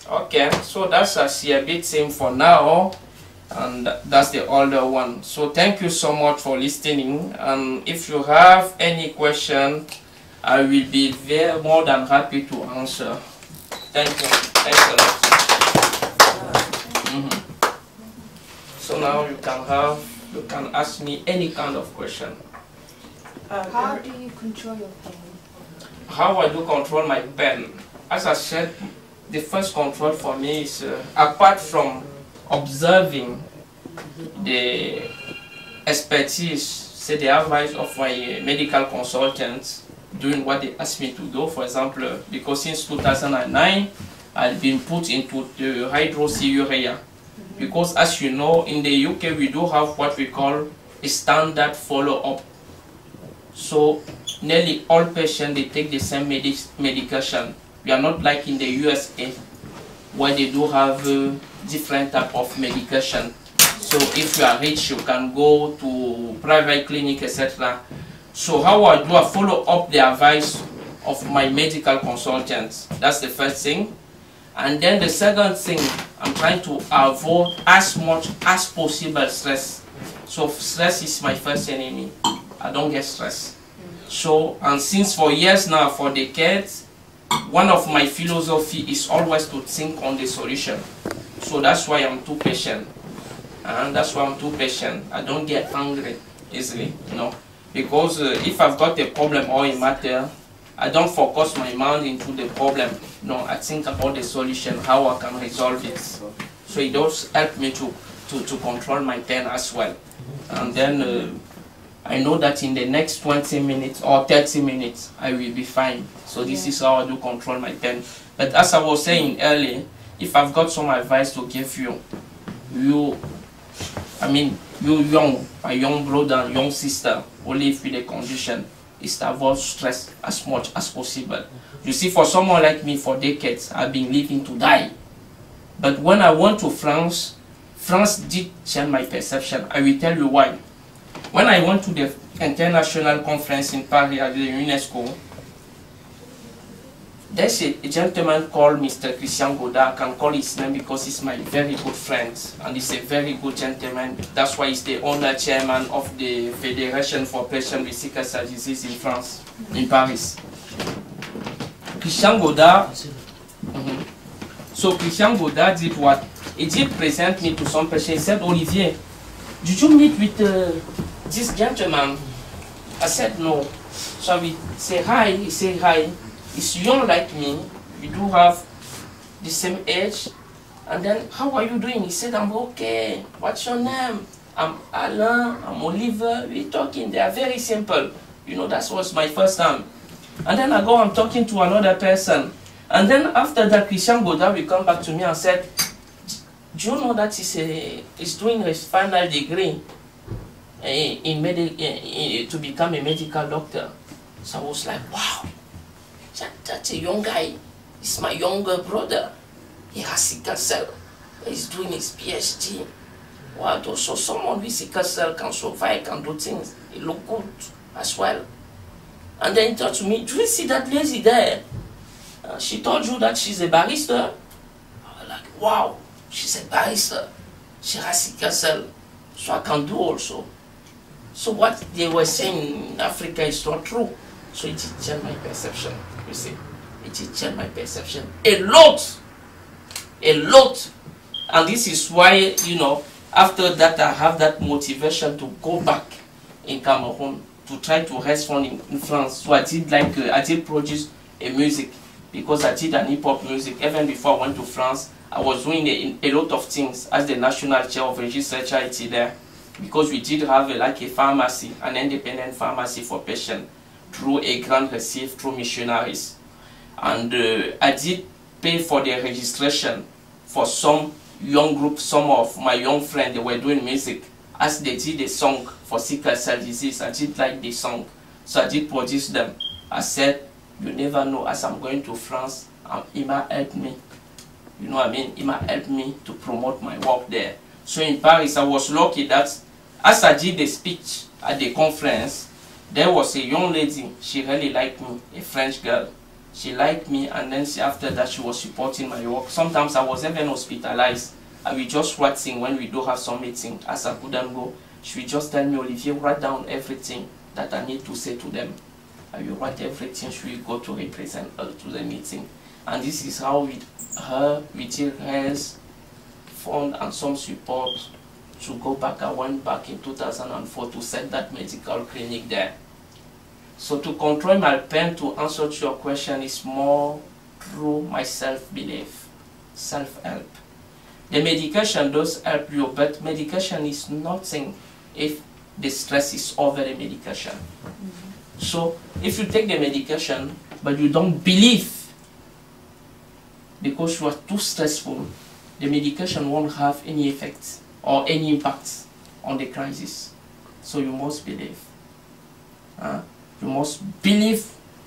Okay, so that's a bit same for now, and that's the older one. So thank you so much for listening, and if you have any question, I will be more than happy to answer. Thank you. Thanks a lot. So now you can ask me any kind of question. How do you control your pain? How I do control my pain? As I said, the first control for me is, apart from observing the expertise, say the advice of my medical consultants, doing what they ask me to do. For example, because since 2009, I've been put into the hydroxyurea. Because as you know, in the UK, we do have what we call a standard follow-up. So nearly all patients, they take the same medication. We are not like in the USA, where they do have different type of medication. So if you are rich, you can go to private clinic, etc. So how I do, I follow up the advice of my medical consultants. That's the first thing. And then the second thing, I'm trying to avoid as much as possible stress. So stress is my first enemy. I don't get stressed. So, and since for years now, for decades, one of my philosophy is always to think on the solution. So that's why I'm too patient. And that's why I'm too patient. I don't get angry easily, you know. Because if I've got a problem or a matter, I don't focus my mind into the problem. No, I think about the solution, how I can resolve it. So it does help me to control my pain as well. And then I know that in the next 20 minutes or 30 minutes, I will be fine. So this is how I do control my pain. But as I was saying earlier, if I've got some advice to give you, you young, a young brother and young sister who live with a condition, is to avoid stress as much as possible. You see, for someone like me, for decades, I've been living to die. But when I went to France, France did change my perception. I will tell you why. When I went to the international conference in Paris at the UNESCO, There's a gentleman called Mr. Christian Godard. I can call his name because he's my very good friend and he's a very good gentleman. That's why he's the owner chairman of the Federation for Patients with Sickle Cell Disease in France, in Paris. Christian Godard. So Christian Godard did what? He did present me to some patients. He said, Olivier, did you meet with this gentleman? I said no. So we say hi. He said hi. He's young like me. We do have the same age. And then, how are you doing? He said, I'm okay. What's your name? I'm Alain. I'm Oliver. We're talking. They are very simple. You know, that was my first time. And then I'm talking to another person. And then after that, Christian Godard will come back to me and said, do you know that he's doing his final degree to become a medical doctor? So I was like, wow. That's a young guy. He's my younger brother. He has sickle cell. He's doing his PhD. Wow, so someone with sickle cell can survive, can do things. He look good as well. And then he told me, do you see that lady there? She told you that she's a barrister? I was like, wow, she's a barrister. She has sickle cell. So I can do also. So what they were saying in Africa is not true. So it did change my perception, you see. It did change my perception. A lot. A lot. And this is why, you know, after that I have that motivation to go back in Cameroon to try to raise funds in France. So I did produce a music because I did an hip-hop music. Even before I went to France, I was doing a lot of things as the national chair of Register Charity there. Because we did have like a pharmacy, an independent pharmacy for patients, through a grant received through missionaries. And I did pay for the registration for some young group, some of my young friends, they were doing music. As they did a song for sickle cell disease, I did like the song. So I did produce them. I said, you never know, as I'm going to France, it might help me. You know what I mean? It might help me to promote my work there. So in Paris, I was lucky that as I did the speech at the conference, there was a young lady, she really liked me, a French girl. She liked me, and then after that she was supporting my work. Sometimes I was even hospitalized. I will just write things when we do have some meeting. As I couldn't go, she will just tell me, Olivier, write down everything that I need to say to them. I will write everything she will go to represent her to the meeting. And this is how we did raise fund and some support to go back. I went back in 2004 to set that medical clinic there. So to control my pain, to answer to your question, is more through my self-belief, self-help. The medication does help you, but medication is nothing if the stress is over the medication. So if you take the medication, but you don't believe because you are too stressful, the medication won't have any effect or any impact on the crisis. So you must believe. You must believe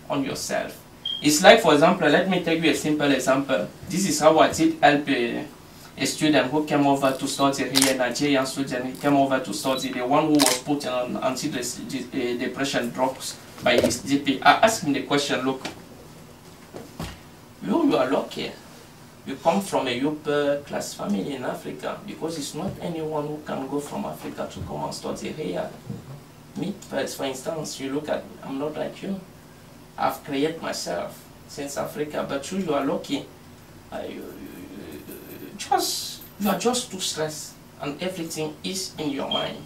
on yourself. It's like, for example, let me take you a simple example. This is how I did help a student who came over to study here, a Nigerian student. He came over to study, the one who was put on anti-depression drugs by his GP. I asked him the question, look, you are lucky. You come from a upper class family in Africa, because it's not anyone who can go from Africa to come and study here. Me, for instance, you look at, I'm not like you. I've created myself since Africa, but you are lucky. You are just too stressed, and everything is in your mind.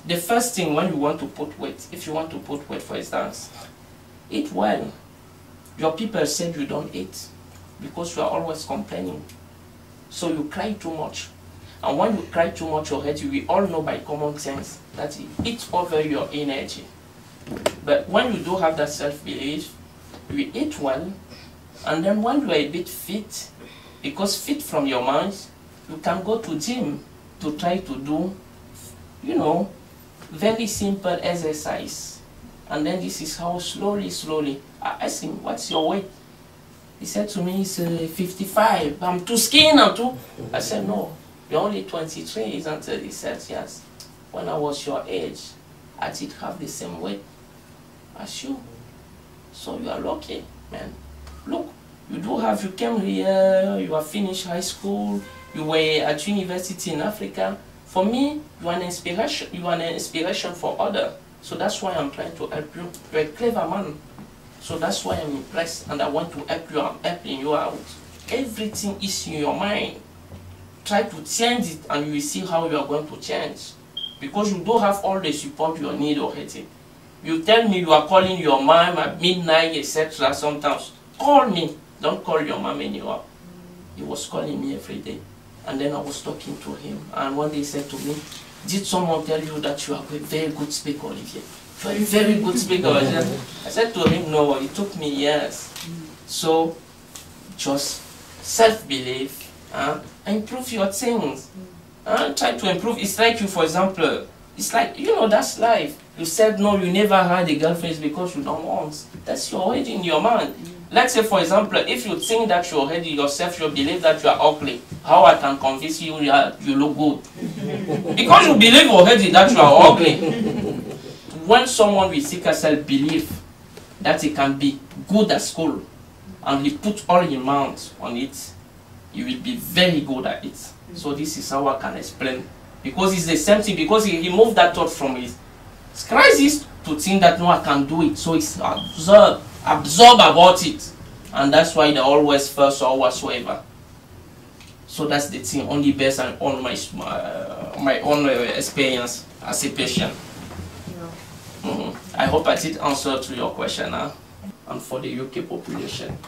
The first thing when you want to put weight, if you want to put weight, for instance, eat well. Your people said you don't eat because you are always complaining. So you cry too much. And when you cry too much already, we all know by common sense that it eats over your energy. But when you do have that self-belief, you eat well, and then when you are a bit fit, because fit from your mind, you can go to gym to try to do, you know, very simple exercise. And then this is how slowly, I asked him, what's your weight? He said to me, it's 55, I'm too skinny, I said, no, you're only 23, isn't it? He said, yes. When I was your age, I did have the same weight as you. So you are lucky, man. Look, you came here, you have finished high school, you were at university in Africa. For me, you are an inspiration for others. So that's why I'm trying to help you. You're a clever man. So that's why I'm impressed and I want to help you. I'm helping you out. Everything is in your mind. Try to change it and you will see how you are going to change. Because you don't have all the support you need already. You tell me you are calling your mom at midnight, etc. sometimes. Call me. Don't call your mom anymore. He was calling me every day. And then I was talking to him. And one day he said to me, did someone tell you that you are a very good speaker, Olivier? You are a very good speaker. I said to him, no, it took me years. So, just self-belief, improve your things. Try to improve. It's like you, for example, it's like, you know, that's life. You said no, you never had a girlfriend because you don't want. That's already in your mind. Let's say, for example, if you think that you already yourself, you believe that you are ugly, how I can convince you that you look good? Because you believe already that you are ugly. When someone with sickle cell believe that he can be good at school, and he put all his mind on it, he will be very good at it. So this is how I can explain. Because it's the same thing, because he removed that thought from his crisis to think that no, I can do it. So it's absorb about it. And that's why they always first or whatsoever. So that's the thing, only based on my own experience as a patient. Yeah. I hope I did answer to your question, and for the UK population.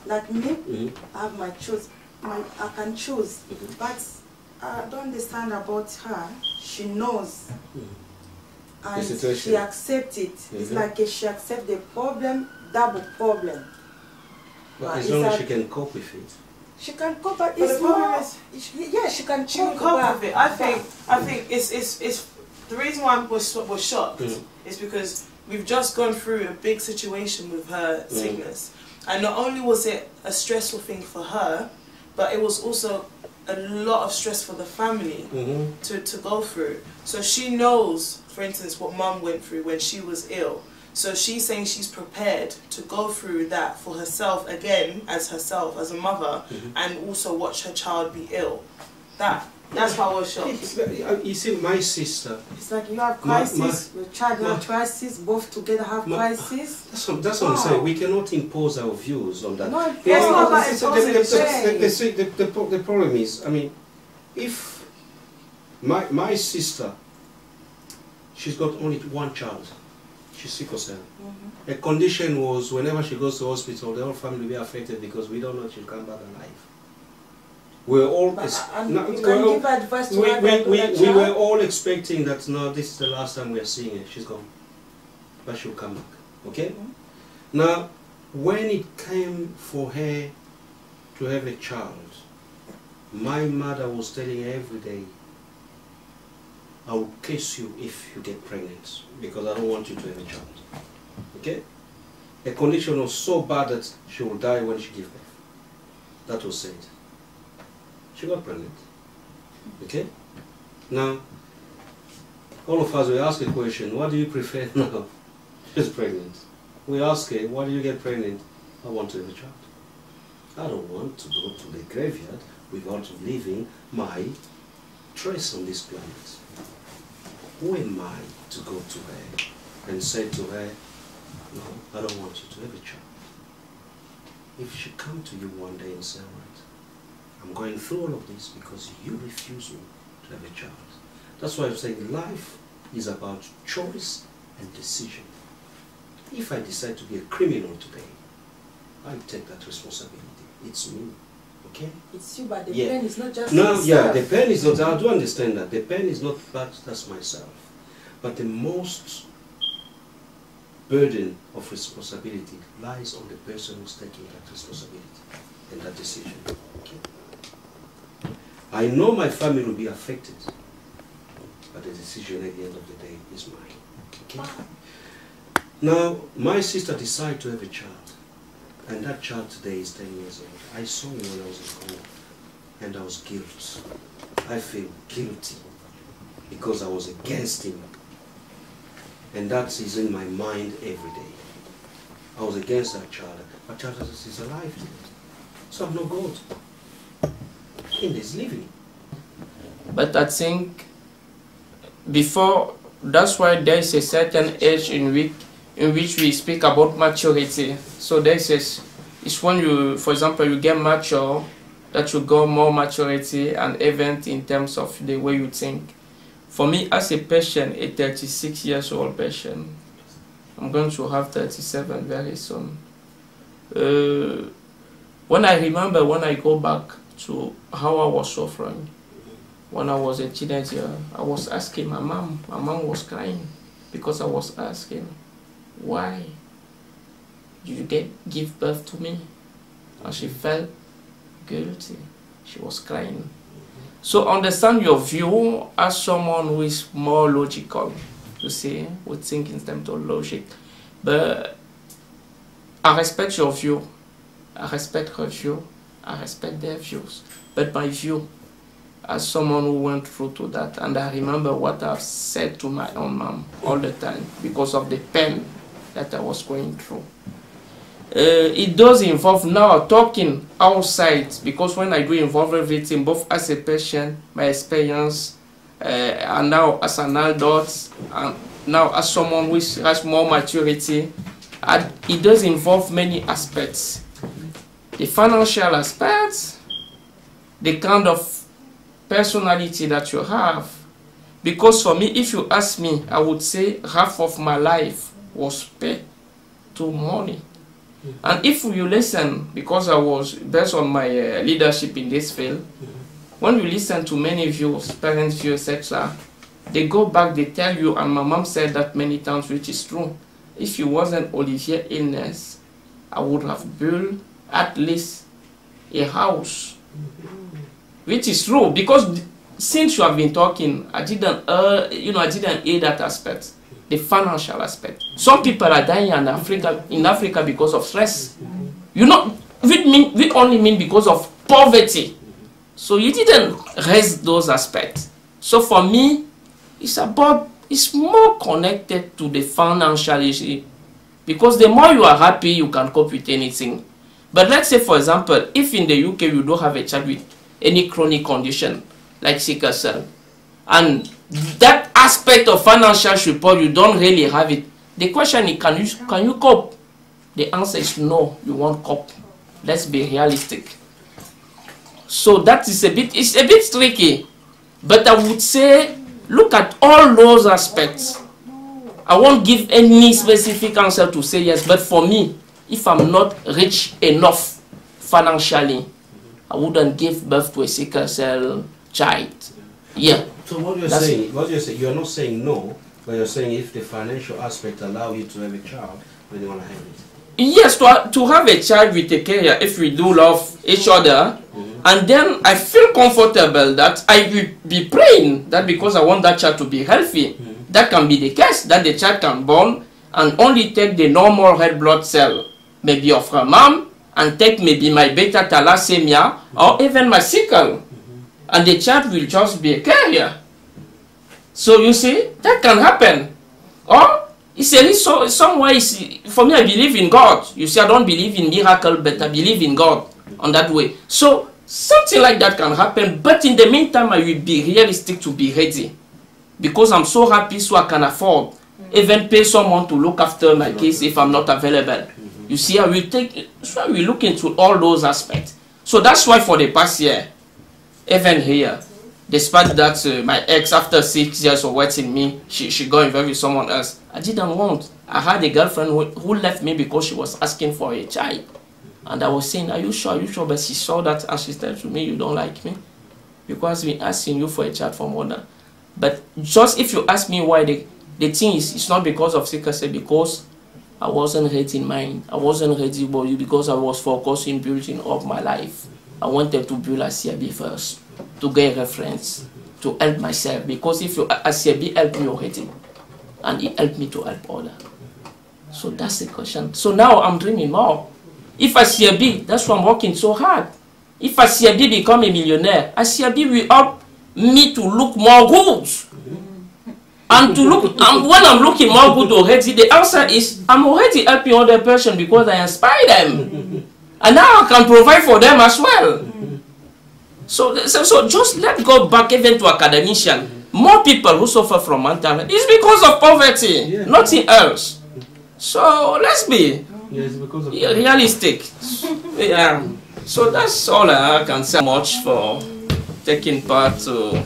Like me, I have my choice. I can choose, but I don't understand about her. She knows, and she accepts it. It's like she accepts the problem, double problem. But as long as she can cope with it. She can cope, but it's more. Yeah, she can cope with it. I think it's the reason why I was shocked is because we've just gone through a big situation with her sickness, and not only was it a stressful thing for her, but it was also a lot of stress for the family to go through. So she knows, for instance, what Mum went through when she was ill. So she's saying she's prepared to go through that for herself again, as a mother, and also watch her child be ill. That's why I was shocked. You see, my sister... It's like you have crisis, your child have crisis, both together have crisis. That's what I'm saying. We cannot impose our views on that. No, it's not about imposing. The problem is, I mean, if my sister, she's got only one child. She's sickle cell. Her condition was whenever she goes to hospital, the whole family will be affected because we don't know if she'll come back alive. We're all we were all expecting that no, this is the last time we are seeing her. She's gone, but she'll come back. Okay. Now, when it came for her to have a child, my mother was telling her every day, "I will kiss you if you get pregnant because I don't want you to have a child." Okay. The condition was so bad that she will die when she gives birth. That was said. She got pregnant. Okay? Now, all of us, we ask a question, what do you prefer now? She's pregnant. We ask her, why do you get pregnant? I want to have a child. I don't want to go to the graveyard without leaving my trace on this planet. Who am I to go to her and say to her, no, I don't want you to have a child? If she come to you one day and say, all right, I'm going through all of this because you refuse me to have a child. That's why I'm saying life is about choice and decision. If I decide to be a criminal today, I take that responsibility. It's me. Okay? It's you, but the pain is not just no, yourself. Yeah, the pain is not, I do understand that. The pain is not that's myself. But the most burden of responsibility lies on the person who's taking that responsibility and that decision. Okay? I know my family will be affected, but the decision at the end of the day is mine. Okay? Now, my sister decided to have a child, and that child today is 10 years old. I saw him when I was in Congo, and I was guilty. I feel guilty because I was against him. And that is in my mind every day. I was against that child. But child is alive. So I'm not God. And he's living. But I think before, that's why there is a certain age in which we speak about maturity. So this is, it's when you, for example, you get mature, that you go more maturity and even in terms of the way you think. For me, as a patient, a 36 years old patient, I'm going to have 37 very soon. When I remember, when I go back to how I was suffering, when I was a teenager, I was asking my mom. My mom was crying because I was asking, why did you give birth to me? And she felt guilty. She was crying. So understand your view as someone who is more logical, you see, would think in terms of logic. But I respect your view. I respect her view. I respect their views. But my view, as someone who went through to that, and I remember what I've said to my own mom all the time because of the pain that I was going through. It does involve now talking outside, because when I do involve everything, both as a patient, my experience, and now as an adult, and now as someone who has more maturity, it does involve many aspects. The financial aspects, the kind of personality that you have. Because for me, if you ask me, I would say half of my life was spent to money. And if you listen, because I was based on my leadership in this field, when you listen to many views, parents' views, etc., they go back, they tell you, and my mom said that many times, which is true. If it wasn't Olivier illness, I would have built at least a house, which is true, because since you have been talking, I didn't hear that aspect. The financial aspect. Some people are dying in Africa because of stress. You know, we only mean because of poverty. So you didn't raise those aspects. So for me, it's more connected to the financial issue. Because the more you are happy, you can cope with anything. But let's say, for example, if in the UK you don't have a child with any chronic condition, like sickle cell, and that aspect of financial support, you don't really have it. The question is, can you cope? The answer is no, you won't cope. Let's be realistic. So that is it's a bit tricky. But I would say, look at all those aspects. I won't give any specific answer to say yes, but for me, if I'm not rich enough financially, I wouldn't give birth to a sickle cell child. Yeah. So what you're saying, you're not saying no, but you're saying if the financial aspect allow you to have a child, then you want to have it. Yes, to have a child with a career, if we do love each other, and then I feel comfortable that I will be praying that because I want that child to be healthy, that can be the case, that the child can born and only take the normal red blood cell, maybe of her mom, and take maybe my beta thalassemia or even my sickle. And the child will just be a carrier. So you see, that can happen. Or it's a little, some ways, for me, I believe in God. You see, I don't believe in miracle, but I believe in God on that way. So something like that can happen. But in the meantime, I will be realistic to be ready. Because I'm so happy, so I can afford even pay someone to look after my case if I'm not available. You see, I will look into all those aspects. So that's why for the past year, even here, despite that my ex, after 6 years of waiting me, she got involved with someone else. I didn't want. I had a girlfriend who left me because she was asking for a child. And I was saying, are you sure? Are you sure? But she saw that and she said to me, you don't like me? Because I've been asking you for a child for more than. But just if you ask me why, the thing is, it's not because of sickle cell, because I wasn't ready in mind. I wasn't ready because I was focused in building up my life. I wanted to build a CRB first, to get reference, to help myself. Because if a CRB helped me already, and it helped me to help others. So that's the question. So now I'm dreaming more. If a CRB, that's why I'm working so hard. If a CRB become a millionaire, a CRB will help me to look more good. And to look, when I'm looking more good already, the answer is I'm already helping other person because I inspire them. And now I can provide for them as well. So just let go back even to academician. More people who suffer from mental health is because of poverty, nothing else. So let's be realistic. Yeah. So that's all I can say. Much for taking part to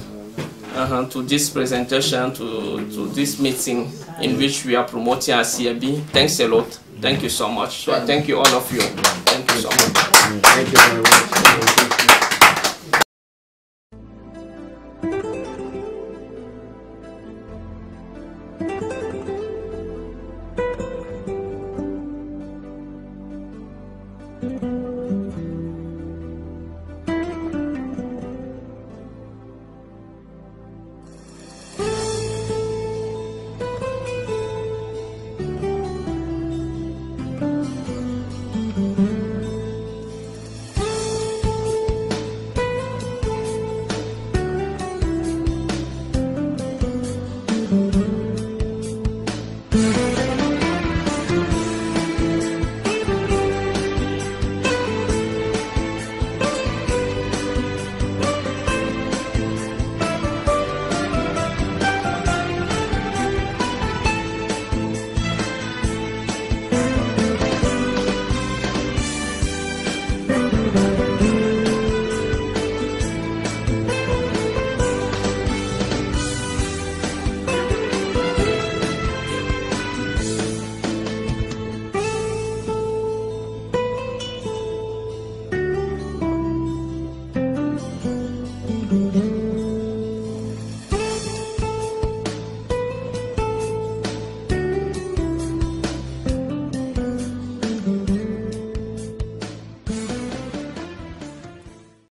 this presentation, to this meeting in which we are promoting our CIB. Thanks a lot. Thank you so much. So I thank you all of you. Thank you so much. Thank you very much.